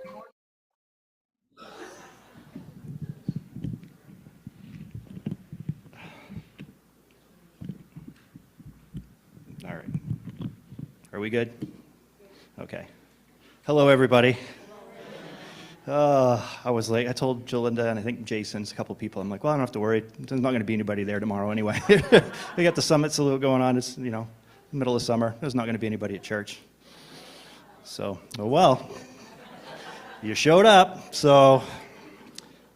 All right. Are we good? Okay. Hello, everybody. I was late. I told Jolinda and I think Jason's a couple people. I'm like, well, I don't have to worry. There's not going to be anybody there tomorrow anyway. We got the summit salute going on. It's, middle of summer. There's not going to be anybody at church. So, oh well. You showed up. So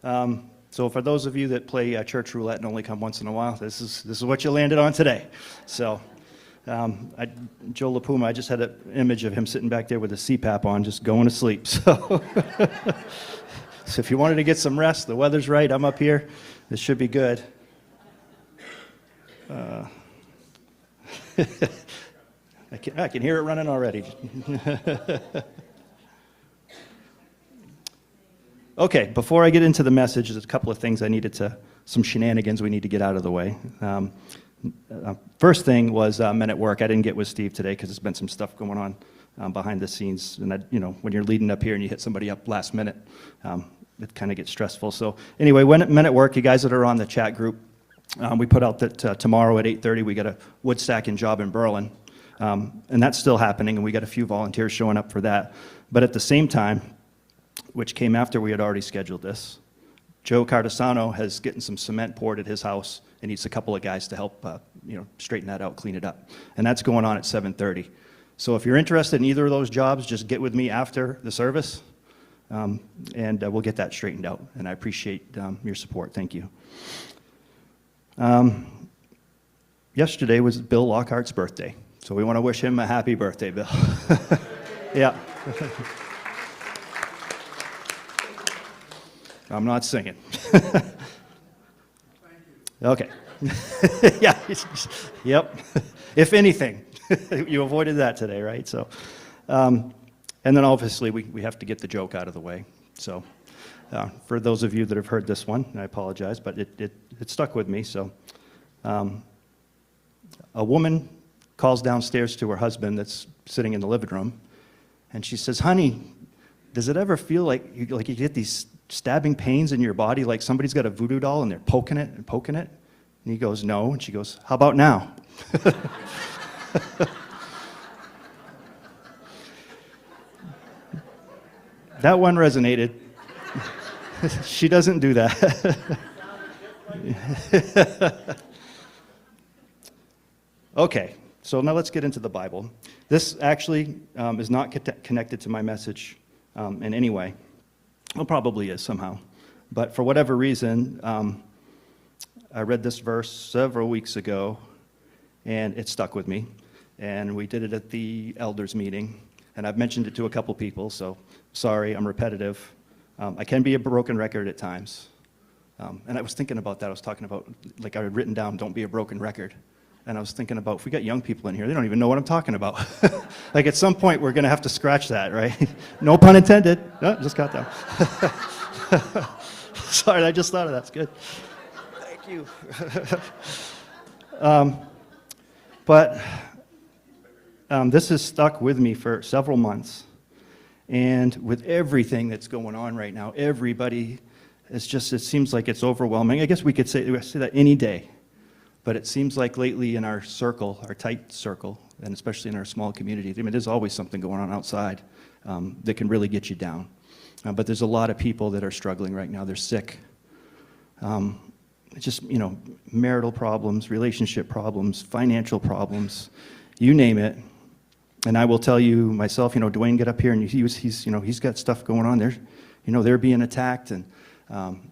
for those of you that play church roulette and only come once in a while, this is what you landed on today. So. Joe LaPuma, I just had an image of him sitting back there with a CPAP on, just going to sleep. So, so if you wanted to get some rest, the weather's right. I'm up here. This should be good. I can hear it running already. Okay, before I get into the message, there's a couple of things some shenanigans we need to get out of the way. First thing was men at work. I didn't get with Steve today because there's been some stuff going on behind the scenes. And when you're leading up here and you hit somebody up last minute, it kind of gets stressful. So anyway, men at work, you guys that are on the chat group, we put out that tomorrow at 8:30 we got a wood stacking job in Berlin. And that's still happening, and we got a few volunteers showing up for that. But at the same time, which came after we had already scheduled this, Joe Cardasano has getting some cement poured at his house and needs a couple of guys to help, straighten that out, clean it up. And that's going on at 7:30. So if you're interested in either of those jobs, just get with me after the service, and we'll get that straightened out. And I appreciate your support. Thank you. Yesterday was Bill Lockhart's birthday, so we want to wish him a happy birthday, Bill. Yeah. I'm not singing. Okay. Yeah. Yep. If anything, you avoided that today, right? So, and then obviously we have to get the joke out of the way. So, for those of you that have heard this one, I apologize, but it stuck with me. So, a woman calls downstairs to her husband that's sitting in the living room, and she says, "Honey, does it ever feel like you get these stabbing pains in your body, like somebody's got a voodoo doll and they're poking it and poking it?" And he goes, "No." And she goes, "How about now?" That one resonated. She doesn't do that. Okay, so now let's get into the Bible. This actually is not connected to my message in any way. Well, probably is somehow. But for whatever reason, I read this verse several weeks ago, and it stuck with me. And we did it at the elders meeting, and I've mentioned it to a couple people, so sorry, I'm repetitive. I can be a broken record at times. And I was thinking about that. I was talking about, I had written down, don't be a broken record. And I was thinking about, if we got young people in here, they don't even know what I'm talking about. At some point, we're going to have to scratch that, right? No pun intended. No, just got that. Sorry, I just thought of that. It's good. Thank you. But this has stuck with me for several months. And with everything that's going on right now, everybody, it seems like it's overwhelming. I guess we could say that any day. But it seems like lately in our circle, our tight circle, and especially in our small community, there's always something going on outside that can really get you down. But there's a lot of people that are struggling right now. They're sick. Marital problems, relationship problems, financial problems, you name it. And I will tell you myself, Dwayne got up here and he's got stuff going on there. They're being attacked. And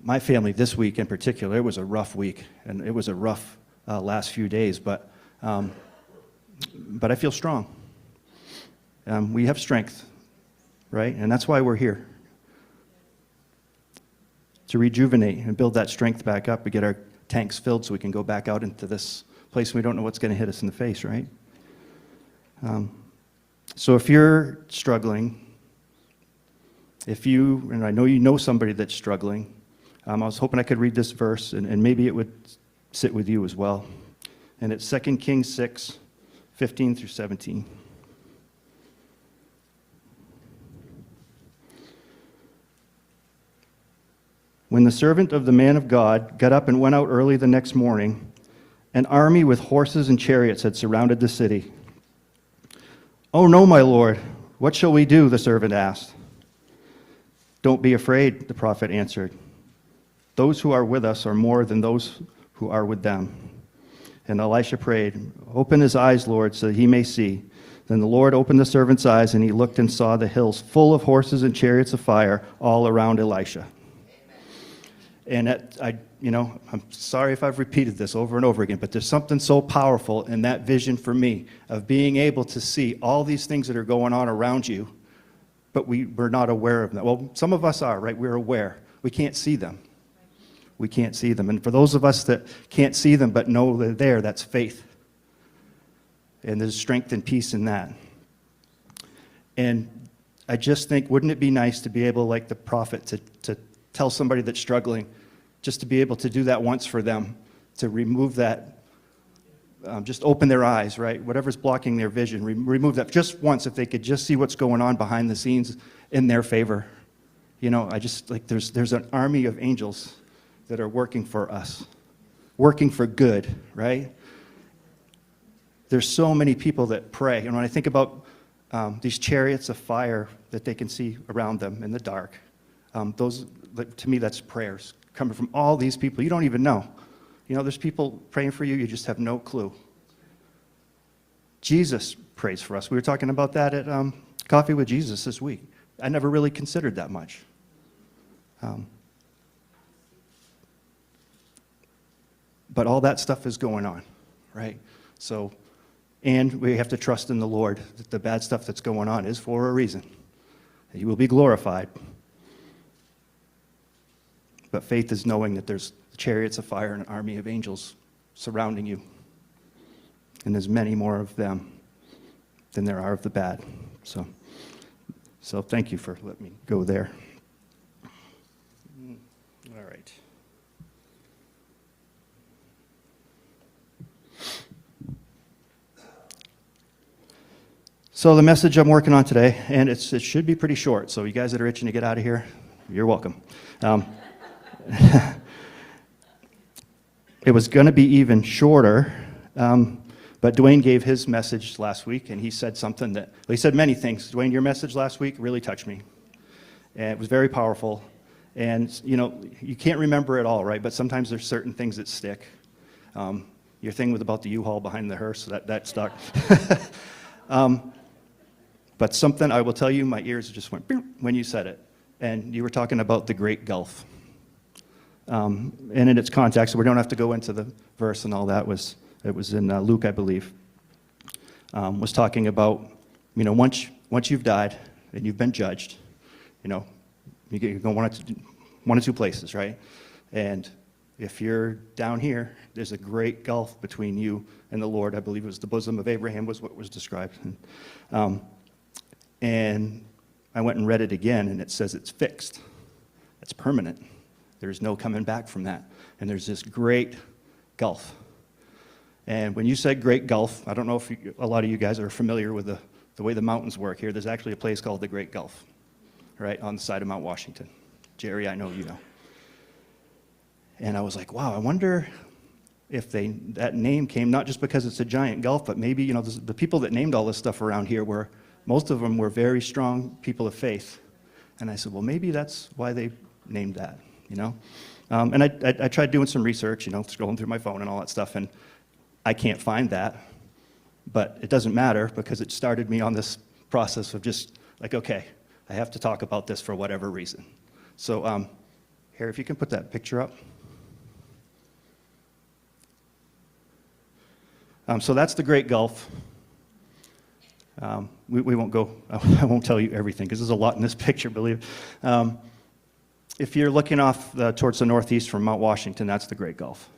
my family this week in particular, it was a rough week, and it was a rough last few days, but I feel strong. We have strength, right? And that's why we're here, to rejuvenate and build that strength back up. We get our tanks filled so we can go back out into this place and we don't know what's going to hit us in the face, right? So if you're struggling, and I know you know somebody that's struggling, I was hoping I could read this verse and maybe it would sit with you as well. And it's 2 Kings 6, 15 through 17. When the servant of the man of God got up and went out early the next morning, an army with horses and chariots had surrounded the city. "Oh no, my lord, what shall we do?" the servant asked. "Don't be afraid," the prophet answered. "Those who are with us are more than those who are with them." And Elisha prayed, "Open his eyes, Lord, so that he may see." Then the Lord opened the servant's eyes, and he looked and saw the hills full of horses and chariots of fire all around Elisha. And I'm sorry if I've repeated this over and over again, but there's something so powerful in that vision for me of being able to see all these things that are going on around you, but we're not aware of them. Well, some of us are, right? We're aware. We can't see them. We can't see them. And for those of us that can't see them but know they're there, that's faith. And there's strength and peace in that. And I just think, wouldn't it be nice to be able, like the prophet, to tell somebody that's struggling, just to be able to do that once for them, to remove that, just open their eyes, right? Whatever's blocking their vision, remove that just once, if they could just see what's going on behind the scenes in their favor. I just, like, there's an army of angels that are working for us, working for good, right? There's so many people that pray. And when I think about these chariots of fire that they can see around them in the dark, to me, that's prayers coming from all these people you don't even know. There's people praying for you, you just have no clue. Jesus prays for us. We were talking about that at Coffee with Jesus this week. I never really considered that much. But all that stuff is going on, right? So, and we have to trust in the Lord that the bad stuff that's going on is for a reason. He will be glorified. But faith is knowing that there's chariots of fire and an army of angels surrounding you. And there's many more of them than there are of the bad. So thank you for letting me go there. All right. So the message I'm working on today, and it should be pretty short, so you guys that are itching to get out of here, you're welcome. It was going to be even shorter, but Dwayne gave his message last week, and he said something he said many things. Dwayne, your message last week really touched me, and it was very powerful. And, you can't remember it all, right? But sometimes there's certain things that stick. Your thing was about the U-Haul behind the hearse, that stuck. But something, I will tell you, my ears just went when you said it. And you were talking about the Great Gulf. And in its context, so we don't have to go into the verse and all that. It was in Luke, I believe. Was talking about, once you've died and you've been judged, you go one of two places, right? And if you're down here, there's a great gulf between you and the Lord. I believe it was the bosom of Abraham was what was described. And I went and read it again, and it says it's fixed. It's permanent. There's no coming back from that. And there's this great gulf. And when you said Great Gulf, I don't know if a lot of you guys are familiar with the way the mountains work here. There's actually a place called the Great Gulf, right, on the side of Mount Washington. Jerry, I know you know. And I was like, wow, I wonder if that name came not just because it's a giant gulf, but maybe, the people that named all this stuff around here most of them were very strong people of faith. And I said, well, maybe that's why they named that, And I tried doing some research, scrolling through my phone and all that stuff, and I can't find that. But it doesn't matter because it started me on this process of just like, okay, I have to talk about this for whatever reason. So, Harry, if you can put that picture up. So that's the Great Gulf. We won't go, I won't tell you everything because there's a lot in this picture, believe. If you're looking off towards the northeast from Mount Washington, that's the Great Gulf.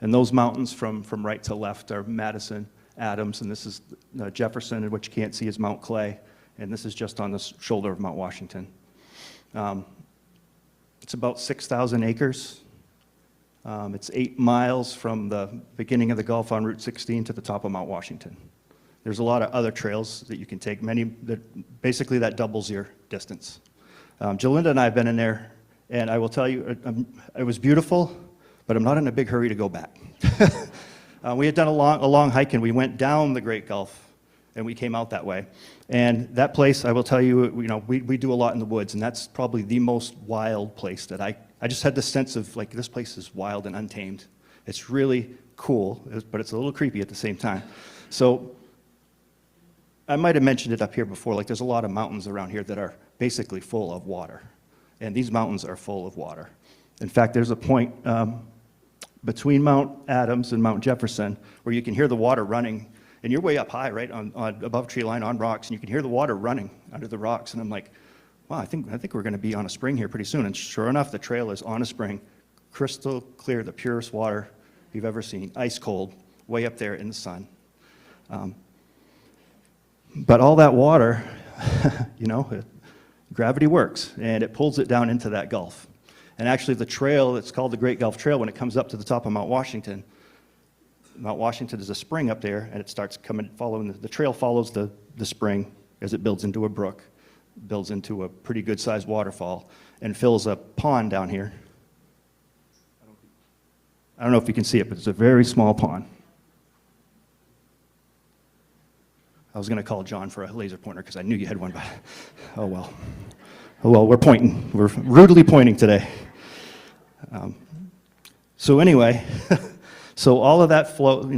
And those mountains from right to left are Madison, Adams, and this is Jefferson, and what you can't see is Mount Clay, and this is just on the shoulder of Mount Washington. It's about 6,000 acres. It's 8 miles from the beginning of the Gulf on Route 16 to the top of Mount Washington. There's a lot of other trails that you can take. Basically that doubles your distance. Jalinda and I have been in there, And I will tell you, it was beautiful, but I'm not in a big hurry to go back. We had done a long hike, and we went down the Great Gulf, and we came out that way. And that place, I will tell you, we do a lot in the woods, and that's probably the most wild place that I just had this sense of, like, this place is wild and untamed. It's really cool, but it's a little creepy at the same time. So I might have mentioned it up here before, like there's a lot of mountains around here that are basically full of water. And these mountains are full of water. In fact, there's a point between Mount Adams and Mount Jefferson where you can hear the water running, and you're way up high, right, on above tree line on rocks, and you can hear the water running under the rocks. And I'm like, wow, I think we're going to be on a spring here pretty soon. And sure enough, the trail is on a spring, crystal clear, the purest water you've ever seen, ice cold, way up there in the sun. But all that water, gravity works, and it pulls it down into that gulf. And actually, the trail, it's called the Great Gulf Trail, when it comes up to the top of Mount Washington is a spring up there, and it starts following, the trail follows the spring as it builds into a brook, builds into a pretty good-sized waterfall, and fills a pond down here. I don't know if you can see it, but it's a very small pond. I was going to call John for a laser pointer because I knew you had one, but oh well. Oh well, we're pointing. We're rudely pointing today. So anyway, so all of that flow,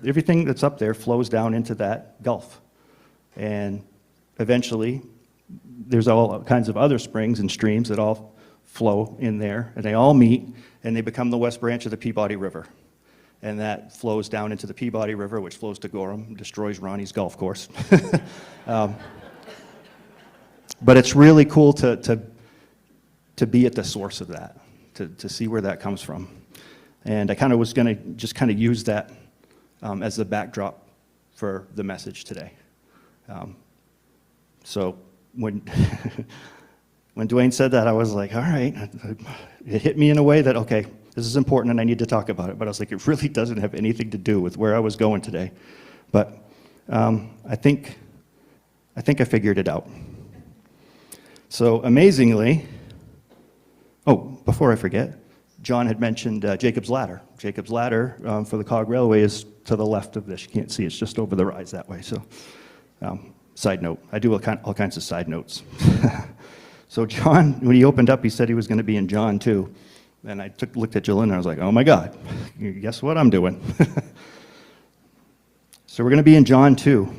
everything that's up there flows down into that gulf. And eventually, there's all kinds of other springs and streams that all flow in there, and they all meet, and they become the West Branch of the Peabody River. And that flows down into the Peabody River, which flows to Gorham, destroys Ronnie's golf course. But it's really cool to be at the source of that, to see where that comes from. And I was going to just use that as the backdrop for the message today. So when when Dwayne said that, I was like, all right. It hit me in a way that, okay, this is important and I need to talk about it. But I was like, it really doesn't have anything to do with where I was going today. But I think I figured it out. So amazingly, before I forget, John had mentioned Jacob's Ladder. Jacob's Ladder for the Cog Railway is to the left of this. You can't see, it's just over the rise that way. So side note, I do all kinds of side notes. So John, when he opened up, he said he was going to be in John 2. And I looked at Jolene and I was like, oh my God, guess what I'm doing? So we're going to be in John 2.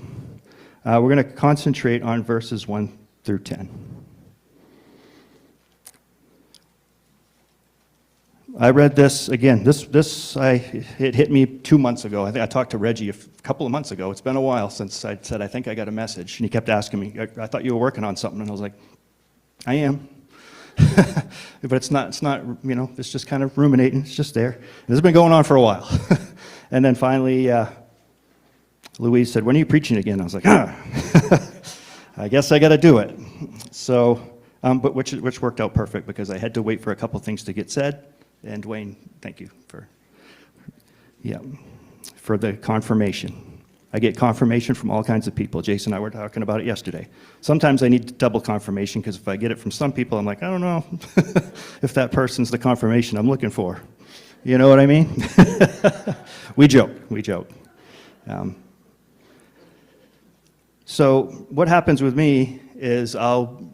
We're going to concentrate on verses 1 through 10. I read this, again, it hit me 2 months ago. I think I talked to Reggie a couple of months ago. It's been a while since I said, I think I got a message. And he kept asking me, I thought you were working on something. And I was like, I am. But it's not, it's just kind of ruminating. It's just there. And this has been going on for a while. And then finally, Louise said, when are you preaching again? I was like, I guess I got to do it. So, but which worked out perfect because I had to wait for a couple things to get said. And Dwayne, thank you for the confirmation. I get confirmation from all kinds of people. Jason and I were talking about it yesterday. Sometimes I need double confirmation because if I get it from some people, I'm like, I don't know if that person's the confirmation I'm looking for. You know what I mean? We joke. So what happens with me is I'll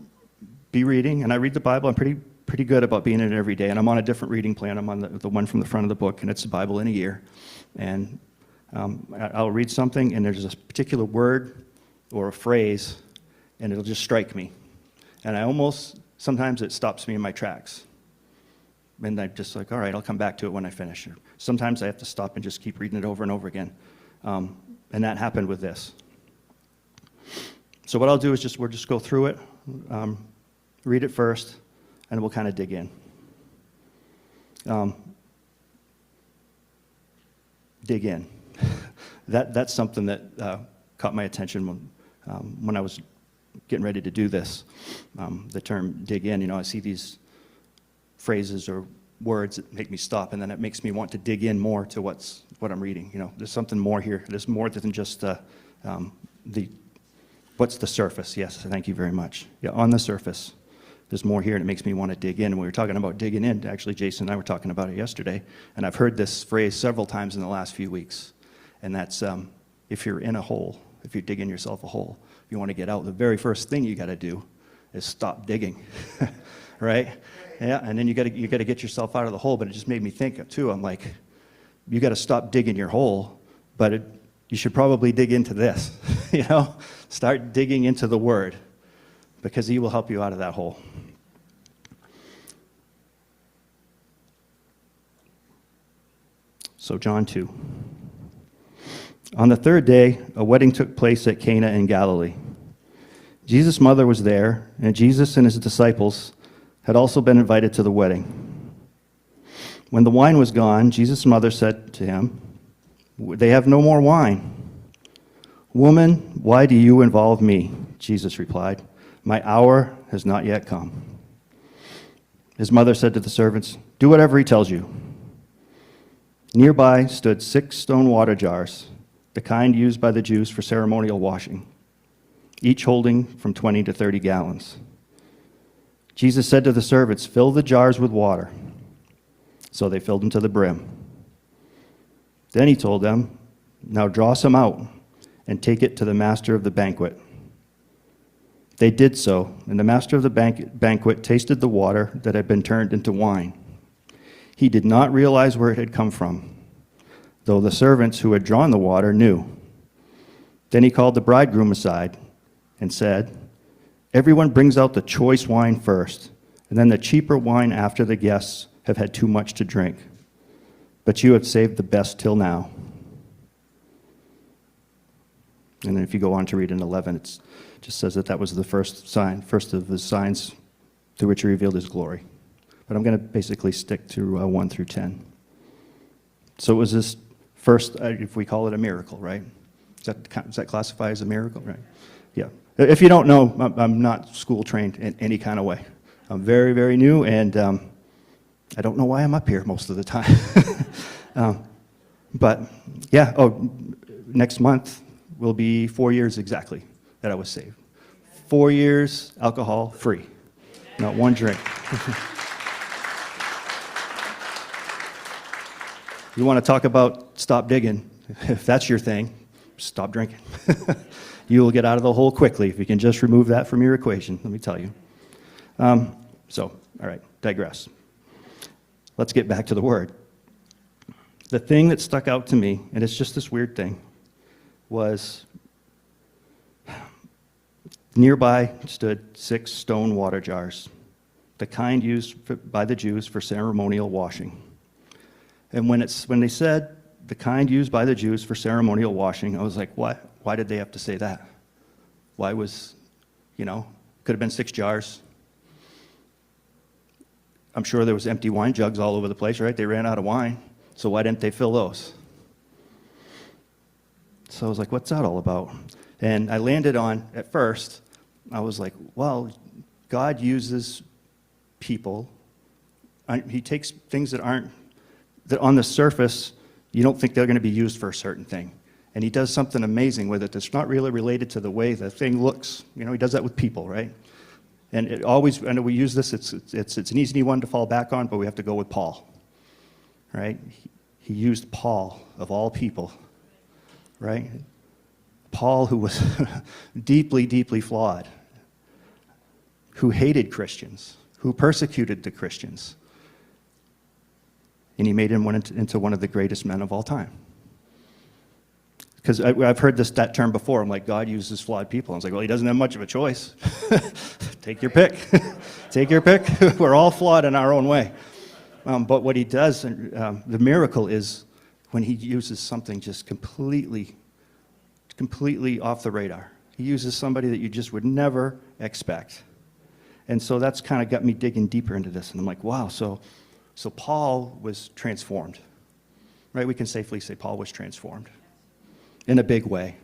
be reading, and I read the Bible. I'm pretty good about being in it every day, and I'm on a different reading plan. I'm on the one from the front of the book, and it's the Bible in a year. And I'll read something, and there's a particular word or a phrase, and it'll just strike me. And sometimes it stops me in my tracks. And I'm just like, all right, I'll come back to it when I finish. Sometimes I have to stop and just keep reading it over and over again. And that happened with this. So what I'll do is we'll just go through it, read it first, and we'll kind of dig in. Dig in. That's something that caught my attention when I was getting ready to do this. The term dig in, I see these phrases or words that make me stop, and then it makes me want to dig in more to what I'm reading. There's something more here. There's more than just what's the surface. Yes, thank you very much. Yeah, on the surface. there's more here, and it makes me want to dig in. And we were talking about digging in. Actually, Jason and I were talking about it yesterday, and I've heard this phrase several times in the last few weeks. And that's if you're in a hole, if you're digging yourself a hole, if you want to get out, the very first thing you got to do is stop digging, right? Yeah, and then you got to get yourself out of the hole. But it just made me think too. I'm like, you got to stop digging your hole, but you should probably dig into this. Start digging into the Word, because He will help you out of that hole. So John 2. On the third day, a wedding took place at Cana in Galilee. Jesus' mother was there, and Jesus and his disciples had also been invited to the wedding. When the wine was gone, Jesus' mother said to him, "They have no more wine." "Woman, why do you involve me?" Jesus replied, "My hour has not yet come." His mother said to the servants, "Do whatever he tells you." Nearby stood 6 stone water jars, the kind used by the Jews for ceremonial washing, each holding from 20 to 30 gallons. Jesus said to the servants, "Fill the jars with water." So they filled them to the brim. Then he told them, "Now draw some out and take it to the master of the banquet." They did so, and the master of the banquet tasted the water that had been turned into wine. He did not realize where it had come from, though the servants who had drawn the water knew. Then he called the bridegroom aside and said, "Everyone brings out the choice wine first, and then the cheaper wine after the guests have had too much to drink. But you have saved the best till now." And then if you go on to read in 11, it just says that was the first of the signs through which he revealed his glory. But I'm going to basically stick to 1 through 10. So it was this first, if we call it a miracle, right? Does that classify as a miracle, right? Yeah. If you don't know, I'm not school trained in any kind of way. I'm very, very new, and I don't know why I'm up here most of the time. But yeah, next month will be 4 years exactly that I was saved. 4 years alcohol free, not one drink. You want to talk about stop digging? If that's your thing, stop drinking. You will get out of the hole quickly if you can just remove that from your equation, let me tell you. All right, digress. Let's get back to the Word. The thing that stuck out to me, and it's just this weird thing, was nearby stood 6 stone water jars, the kind used by the Jews for ceremonial washing. And when they said the kind used by the Jews for ceremonial washing, I was like, what? Why did they have to say that? Why was, could have been 6 jars. I'm sure there was empty wine jugs all over the place, right? They ran out of wine, so why didn't they fill those? So I was like, what's that all about? And I landed on, at first, I was like, well, God uses people. He takes things that on the surface, you don't think they're going to be used for a certain thing. And he does something amazing with it that's not really related to the way the thing looks. He does that with people, right? And I know we use this, it's an easy one to fall back on, but we have to go with Paul, right? He used Paul, of all people, right? Paul, who was deeply, deeply flawed, who hated Christians, who persecuted the Christians. And he made him into one of the greatest men of all time. Because I've heard that term before. I'm like, God uses flawed people. I was like, well, he doesn't have much of a choice. Take your pick. Take your pick. We're all flawed in our own way. But what he does, the miracle is when he uses something just completely off the radar. He uses somebody that you just would never expect. And so that's kind of got me digging deeper into this. And I'm like, wow, so Paul was transformed, right? We can safely say Paul was transformed in a big way.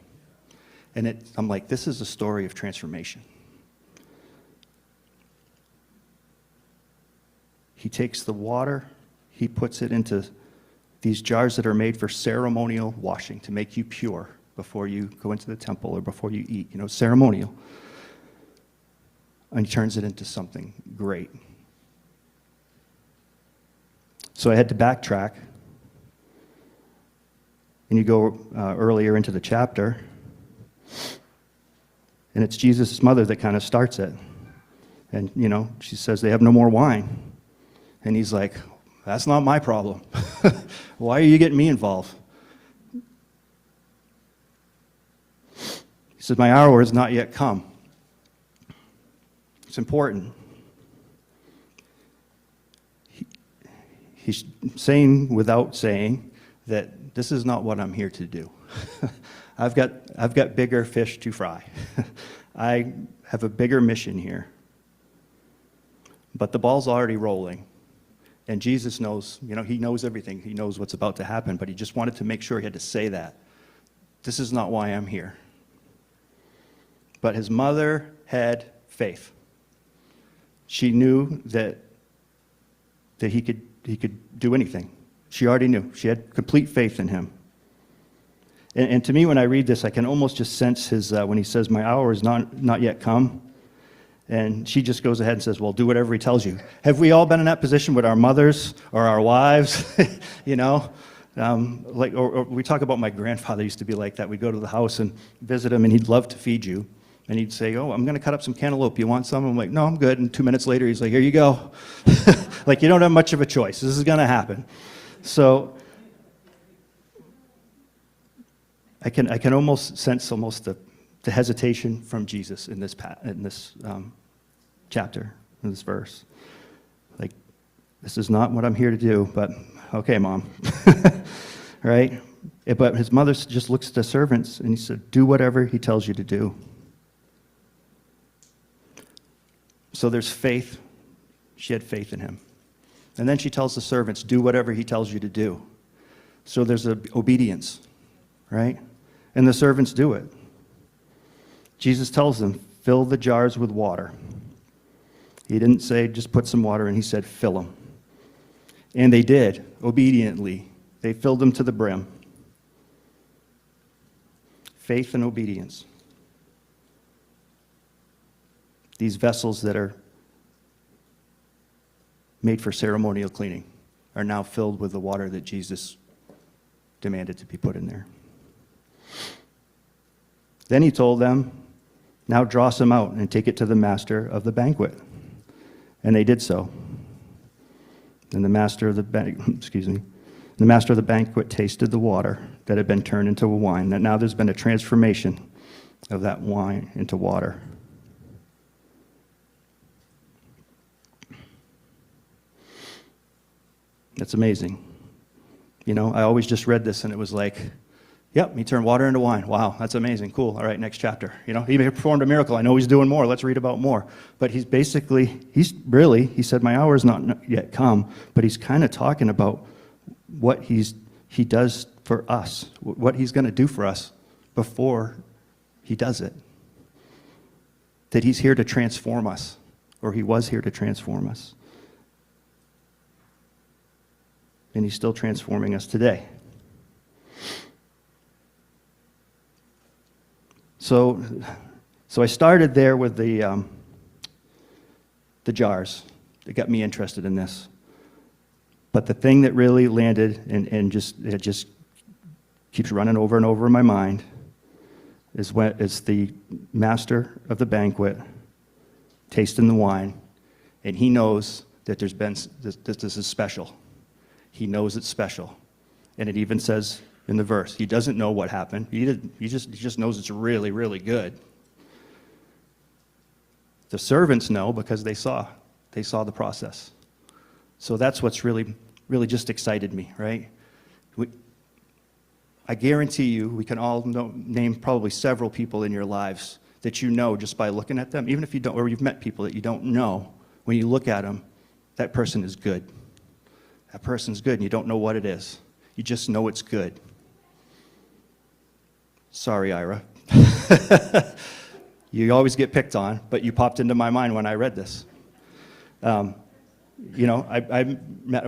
And I'm like, this is a story of transformation. He takes the water, he puts it into these jars that are made for ceremonial washing to make you pure before you go into the temple or before you eat, ceremonial. and he turns it into something great. So I had to backtrack, and you go earlier into the chapter, and it's Jesus' mother that kind of starts it. And, she says, they have no more wine. And he's like, that's not my problem. Why are you getting me involved? He said, my hour has not yet come. It's important. He's saying without saying that this is not what I'm here to do. I've got bigger fish to fry. I have a bigger mission here. But the ball's already rolling. And Jesus knows, he knows everything. He knows what's about to happen, but he just wanted to make sure he had to say that. This is not why I'm here. But his mother had faith. She knew that he could do anything. She already knew. She had complete faith in him. And to me, when I read this, I can almost just sense his, when he says, my hour is not yet come. And she just goes ahead and says, well, do whatever he tells you. Have we all been in that position with our mothers or our wives? Or we talk about my grandfather used to be like that. We'd go to the house and visit him, and he'd love to feed you. And he'd say, oh, I'm going to cut up some cantaloupe. You want some? I'm like, no, I'm good. And 2 minutes later, he's like, here you go. Like, you don't have much of a choice. This is going to happen. So I can almost sense the hesitation from Jesus in this chapter, in this verse. Like, this is not what I'm here to do, but okay, Mom. Right? But his mother just looks at the servants, and he said, do whatever he tells you to do. So there's faith. She had faith in him. And then she tells the servants, do whatever he tells you to do. So there's obedience, right? And the servants do it. Jesus tells them, fill the jars with water. He didn't say, just put some water in. He said, fill them. And they did, obediently. They filled them to the brim. Faith and obedience. These vessels that are made for ceremonial cleaning are now filled with the water that Jesus demanded to be put in there. Then he told them, now draw some out and take it to the master of the banquet. And they did so. And the master of the banquet tasted the water that had been turned into wine. That now there's been a transformation of that wine into water. That's amazing. I always just read this and it was like, yep, he turned water into wine. Wow, that's amazing. Cool. All right, next chapter. He performed a miracle. I know he's doing more. Let's read about more. But he said, my hour is not yet come. But he's kind of talking about what he does for us, what he's going to do for us before he does it. That he's here to transform us, or he was here to transform us. And he's still transforming us today. So I started there with the jars that got me interested in this. But the thing that really landed and it just keeps running over and over in my mind is when it's the master of the banquet tasting the wine, and he knows that this is special. He knows it's special. And it even says in the verse, he doesn't know what happened. He just knows it's really, really good. The servants know because they saw the process. So that's what's really, really just excited me, right? I guarantee you, we can all name probably several people in your lives that you know just by looking at them, even if you don't, or you've met people that you don't know. When you look at them, that person is good. That person's good, and you don't know what it is. You just know it's good. Sorry, Ira. You always get picked on, but you popped into my mind when I read this. We're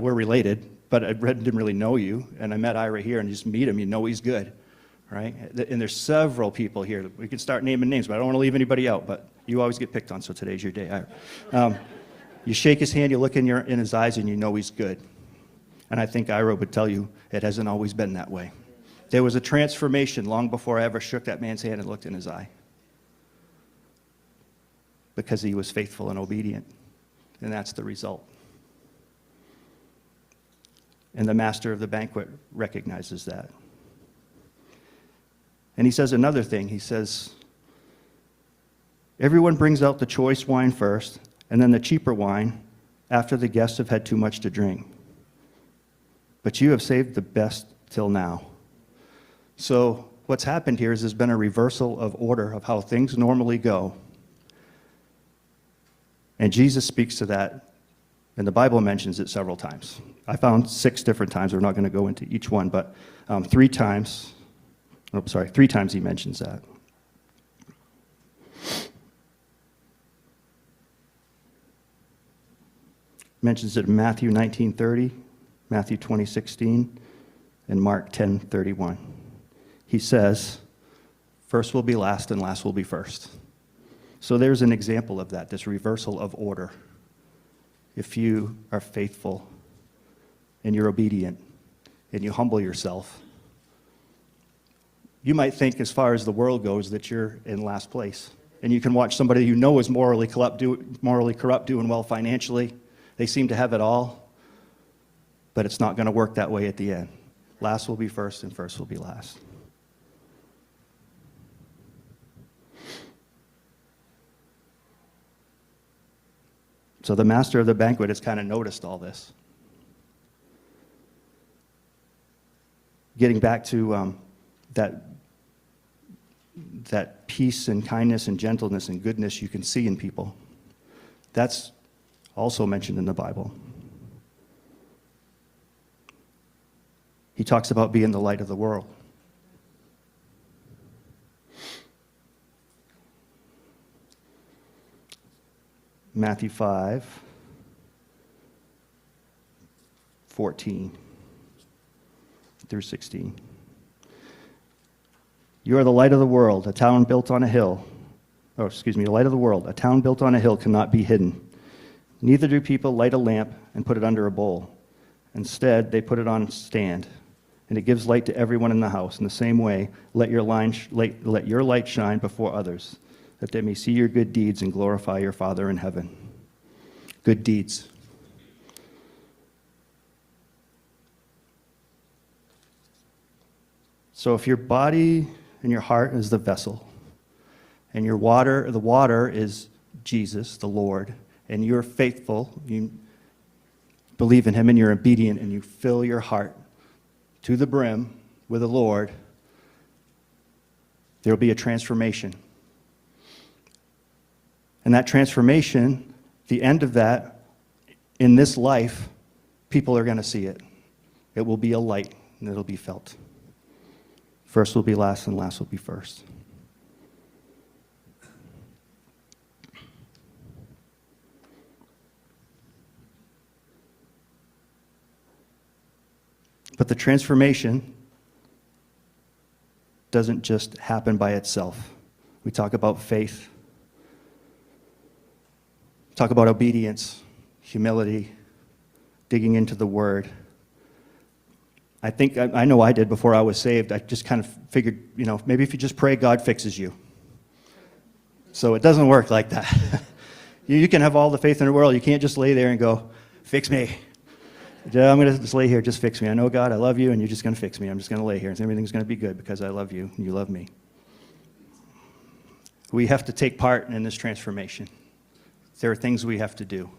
related, but didn't really know you, and I met Ira here, and you just meet him, you know he's good, right? And there's several people here. We can start naming names, but I don't want to leave anybody out, but you always get picked on, so today's your day. You shake his hand, you look in his eyes, and you know he's good. And I think Ira would tell you it hasn't always been that way. There was a transformation long before I ever shook that man's hand and looked in his eye, because he was faithful and obedient, and that's the result. And the master of the banquet recognizes that. And he says another thing. He says, everyone brings out the choice wine first, and then the cheaper wine after the guests have had too much to drink. But you have saved the best till now. So what's happened here is there's been a reversal of order of how things normally go. And Jesus speaks to that, and the Bible mentions it several times. I found 6 different times. We're not going to go into each one, but 3 times he mentions that. Mentions it in Matthew 19:30, Matthew 20:16, and Mark 10:31. He says, first will be last and last will be first. So there's an example of that, this reversal of order. If you are faithful and you're obedient and you humble yourself, you might think, as far as the world goes, that you're in last place. And you can watch somebody you know is morally corrupt doing well financially. They seem to have it all, but it's not going to work that way at the end. Last will be first and first will be last. So the master of the banquet has kind of noticed all this. Getting back to that peace and kindness and gentleness and goodness you can see in people. That's also mentioned in the Bible. He talks about being the light of the world. Matthew 5:14 through 16. You are the light of the world, a town built on a hill. The light of the world. A town built on a hill cannot be hidden. Neither do people light a lamp and put it under a bowl. Instead, they put it on a stand, and it gives light to everyone in the house. In the same way, let your light shine before others, that they may see your good deeds and glorify your Father in heaven. Good deeds. So if your body and your heart is the vessel, and the water is Jesus, the Lord, and you're faithful, you believe in him and you're obedient, and you fill your heart to the brim with the Lord, there will be a transformation. And that transformation, the end of that, in this life, people are going to see it. It will be a light, and it'll be felt. First will be last, and last will be first. But the transformation doesn't just happen by itself. We talk about faith, talk about obedience, humility, digging into the Word. I know I did before I was saved. I just kind of figured, maybe if you just pray, God fixes you. So it doesn't work like that. You can have all the faith in the world. You can't just lay there and go, fix me. Yeah, I'm going to just lay here, just fix me. I know, God, I love you, and you're just going to fix me. I'm just going to lay here, and everything's going to be good because I love you, and you love me. We have to take part in this transformation. There are things we have to do.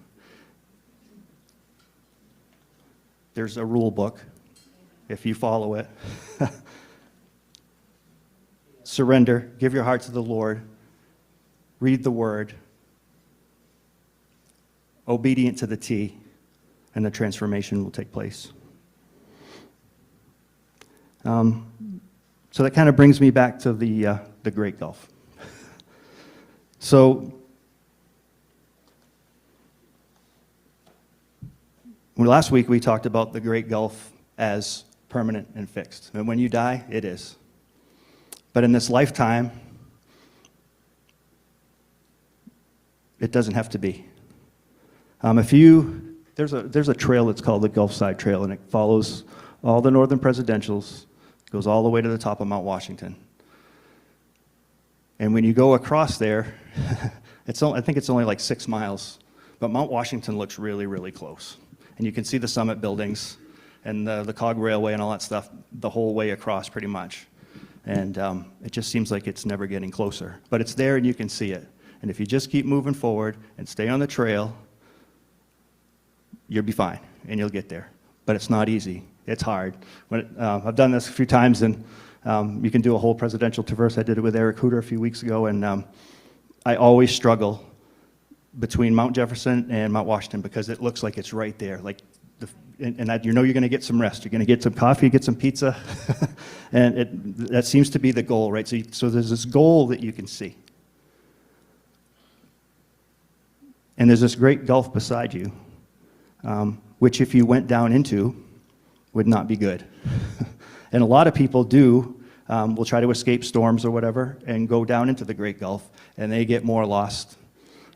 There's a rule book, if you follow it. Surrender, give your heart to the Lord, read the Word, obedient to the T, and the transformation will take place. So that kind of brings me back to the Great Gulf. So last week we talked about the Great Gulf as permanent and fixed. And when you die, it is. But in this lifetime, it doesn't have to be. There's a trail that's called the Gulfside Trail, and it follows all the northern presidentials, goes all the way to the top of Mount Washington. And when you go across there, I think it's only like 6 miles, but Mount Washington looks really, really close. And you can see the summit buildings and the cog railway and all that stuff the whole way across pretty much. And it just seems like it's never getting closer. But it's there and you can see it. And if you just keep moving forward and stay on the trail, you'll be fine and you'll get there. But it's not easy. It's hard. I've done this a few times, and you can do a whole presidential traverse. I did it with Eric Hooter a few weeks ago, and I always struggle between Mount Jefferson and Mount Washington because it looks like it's right there. And you know you're going to get some rest. You're going to get some coffee, get some pizza, and that seems to be the goal, right? So there's this goal that you can see. And there's this great gulf beside you, which if you went down into, would not be good. And a lot of people will try to escape storms or whatever and go down into the Great Gulf, and they get more lost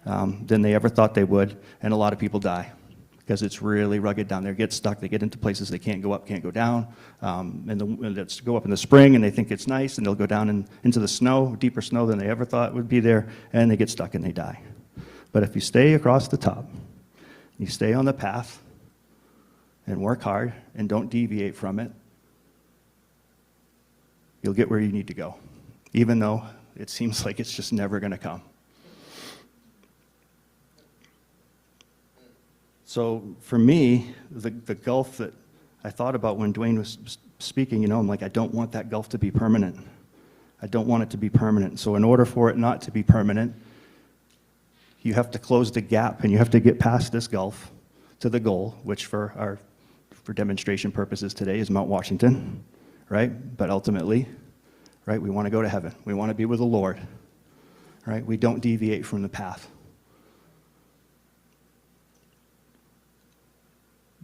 than they ever thought they would, and a lot of people die because it's really rugged down there. Get stuck, they get into places they can't go up, can't go down, and let's go up in the spring, and they think it's nice, and they'll go down into the snow, deeper snow than they ever thought would be there, and they get stuck and they die. But if you stay across the top, you stay on the path and work hard and don't deviate from it, you'll get where you need to go, even though it seems like it's just never going to come. So for me, the gulf that I thought about when Dwayne was speaking, I'm like, I don't want that gulf to be permanent. I don't want it to be permanent. So in order for it not to be permanent, you have to close the gap, and you have to get past this gulf to the goal, which for demonstration purposes today is Mount Washington, right? But ultimately, right, we want to go to heaven. We want to be with the Lord, right? We don't deviate from the path.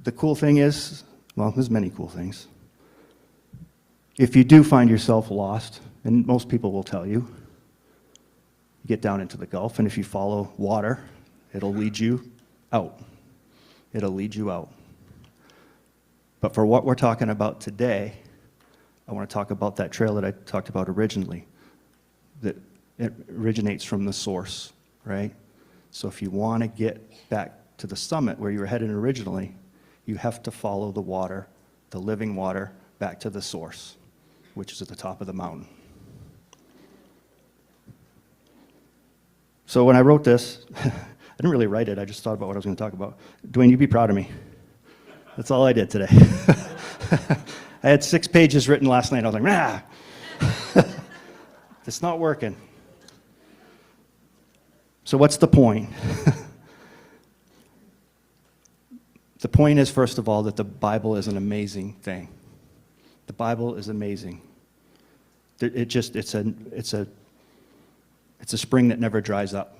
The cool thing is, well, there's many cool things. If you do find yourself lost, and most people will tell you, get down into the Gulf, and if you follow water, it'll lead you out. It'll lead you out. But for what we're talking about today, I want to talk about that trail that I talked about originally, that it originates from the source, right? So if you want to get back to the summit where you were headed originally, you have to follow the water, the living water, back to the source, which is at the top of the mountain. So when I wrote this, I didn't really write it, I just thought about what I was going to talk about. Dwayne, you'd be proud of me. That's all I did today. I had 6 pages written last night. I was like, nah, it's not working. So what's the point? The point is, first of all, that the Bible is an amazing thing. The Bible is amazing. It's a spring that never dries up.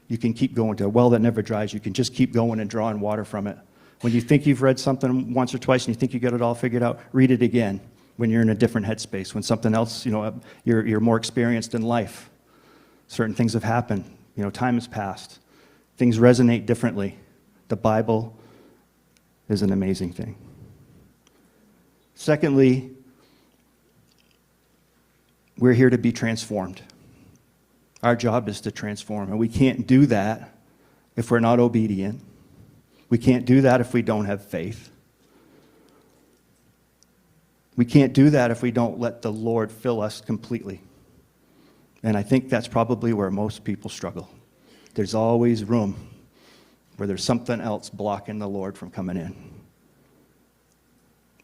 You can keep going to a well that never dries. You can just keep going and drawing water from it. When you think you've read something once or twice and you think you got it all figured out, read it again when you're in a different headspace, when something else, you're more experienced in life. Certain things have happened. Time has passed. Things resonate differently. The Bible is an amazing thing. Secondly, we're here to be transformed. Our job is to transform, and we can't do that if we're not obedient. We can't do that if we don't have faith. We can't do that if we don't let the Lord fill us completely. And I think that's probably where most people struggle. There's always room where there's something else blocking the Lord from coming in.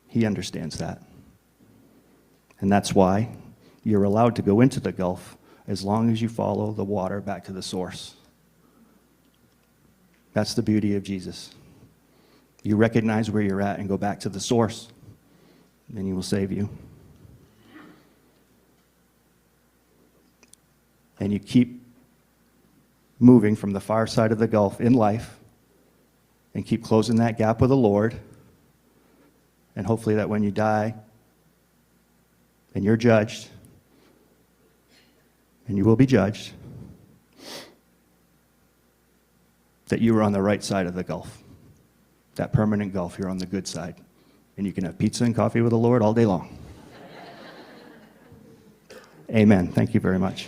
He understands that. And that's why you're allowed to go into the Gulf as long as you follow the water back to the source. That's the beauty of Jesus. You recognize where you're at and go back to the source, then He will save you. And you keep moving from the far side of the Gulf in life and keep closing that gap with the Lord. And hopefully that when you die and you're judged, and you will be judged, that you were on the right side of the gulf, that permanent gulf. You're on the good side, and you can have pizza and coffee with the Lord all day long. Amen. Thank you very much.